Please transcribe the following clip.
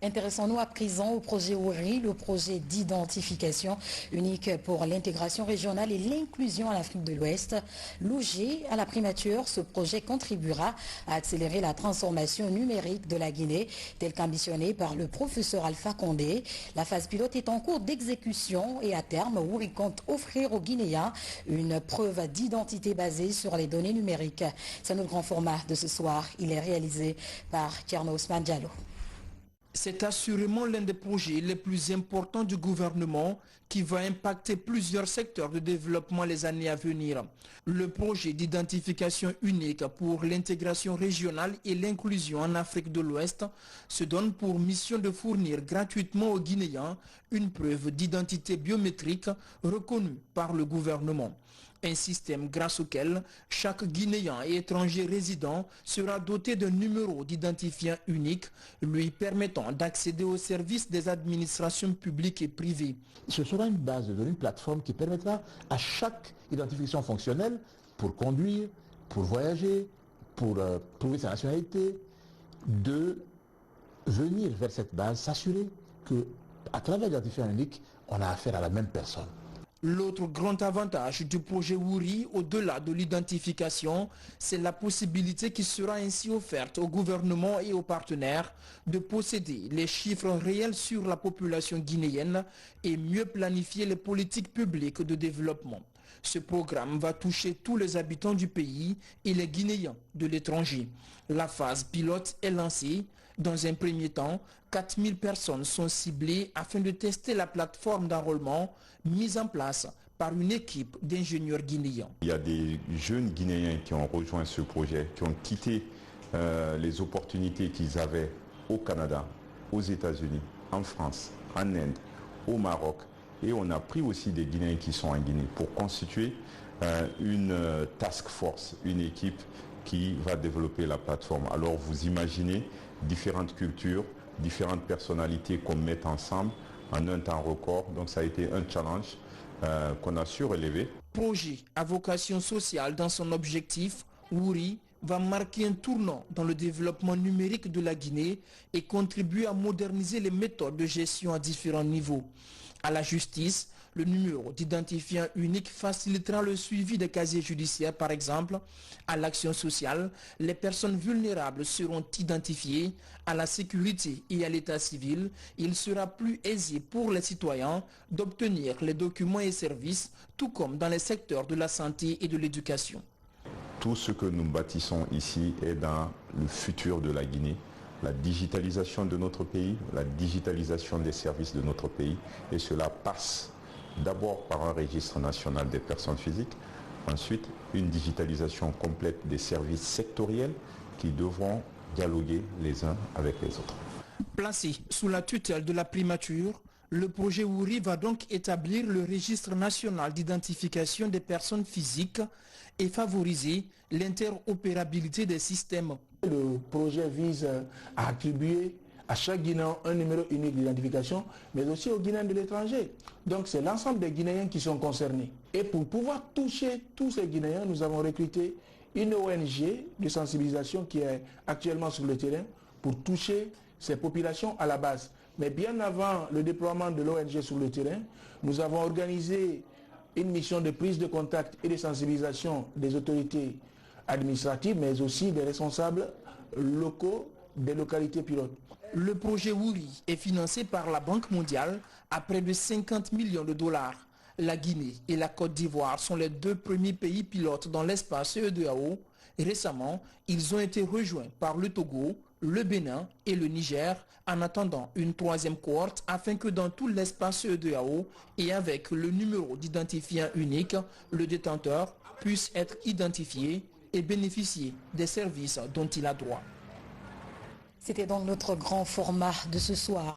Intéressons-nous à présent au projet OURI, le projet d'identification unique pour l'intégration régionale et l'inclusion en Afrique de l'Ouest. Logé à la primature, ce projet contribuera à accélérer la transformation numérique de la Guinée, telle qu'ambitionnée par le professeur Alpha Condé. La phase pilote est en cours d'exécution et à terme, OURI compte offrir aux Guinéens une preuve d'identité basée sur les données numériques. C'est notre grand format de ce soir. Il est réalisé par Thierno Ousmane Diallo. C'est assurément l'un des projets les plus importants du gouvernement qui va impacter plusieurs secteurs de développement les années à venir. Le projet d'identification unique pour l'intégration régionale et l'inclusion en Afrique de l'Ouest se donne pour mission de fournir gratuitement aux Guinéens une preuve d'identité biométrique reconnue par le gouvernement. Un système grâce auquel chaque Guinéen et étranger résident sera doté d'un numéro d'identifiant unique lui permettant d'accéder aux services des administrations publiques et privées. Ce sera une base de données, une plateforme qui permettra à chaque identification fonctionnelle pour conduire, pour voyager, pour prouver sa nationalité, de venir vers cette base, s'assurer qu'à travers l'identifiant unique, on a affaire à la même personne. L'autre grand avantage du projet OURI, au-delà de l'identification, c'est la possibilité qui sera ainsi offerte au gouvernement et aux partenaires de posséder les chiffres réels sur la population guinéenne et mieux planifier les politiques publiques de développement. Ce programme va toucher tous les habitants du pays et les Guinéens de l'étranger. La phase pilote est lancée. Dans un premier temps, 4000 personnes sont ciblées afin de tester la plateforme d'enrôlement mise en place par une équipe d'ingénieurs guinéens. Il y a des jeunes Guinéens qui ont rejoint ce projet, qui ont quitté les opportunités qu'ils avaient au Canada, aux États-Unis, en France, en Inde, au Maroc. Et on a pris aussi des Guinéens qui sont en Guinée pour constituer une task force, une équipe qui va développer la plateforme. Alors vous imaginez différentes cultures, différentes personnalités qu'on met ensemble en un temps record. Donc ça a été un challenge qu'on a su relever. Projet à vocation sociale dans son objectif, OURI va marquer un tournant dans le développement numérique de la Guinée et contribuer à moderniser les méthodes de gestion à différents niveaux. À la justice, le numéro d'identifiant unique facilitera le suivi des casiers judiciaires par exemple. À l'action sociale, les personnes vulnérables seront identifiées. À la sécurité et à l'état civil, il sera plus aisé pour les citoyens d'obtenir les documents et services, tout comme dans les secteurs de la santé et de l'éducation. Tout ce que nous bâtissons ici est dans le futur de la Guinée. La digitalisation de notre pays, la digitalisation des services de notre pays. Et cela passe d'abord par un registre national des personnes physiques, ensuite une digitalisation complète des services sectoriels qui devront dialoguer les uns avec les autres. Placé sous la tutelle de la primature, le projet OURI va donc établir le registre national d'identification des personnes physiques et favoriser l'interopérabilité des systèmes. Le projet vise à attribuer à chaque Guinéen un numéro unique d'identification, mais aussi aux Guinéens de l'étranger. Donc c'est l'ensemble des Guinéens qui sont concernés. Et pour pouvoir toucher tous ces Guinéens, nous avons recruté une ONG de sensibilisation qui est actuellement sur le terrain pour toucher ces populations à la base. Mais bien avant le déploiement de l'ONG sur le terrain, nous avons organisé une mission de prise de contact et de sensibilisation des autorités administratives, mais aussi des responsables locaux des localités pilotes. Le projet OURI est financé par la Banque mondiale à près de 50 millions de dollars. La Guinée et la Côte d'Ivoire sont les deux premiers pays pilotes dans l'espace CEDEAO. Récemment, ils ont été rejoints par le Togo, le Bénin et le Niger, en attendant une troisième cohorte afin que dans tout l'espace CEDEAO et avec le numéro d'identifiant unique, le détenteur puisse être identifié et bénéficier des services dont il a droit. C'était donc notre grand format de ce soir.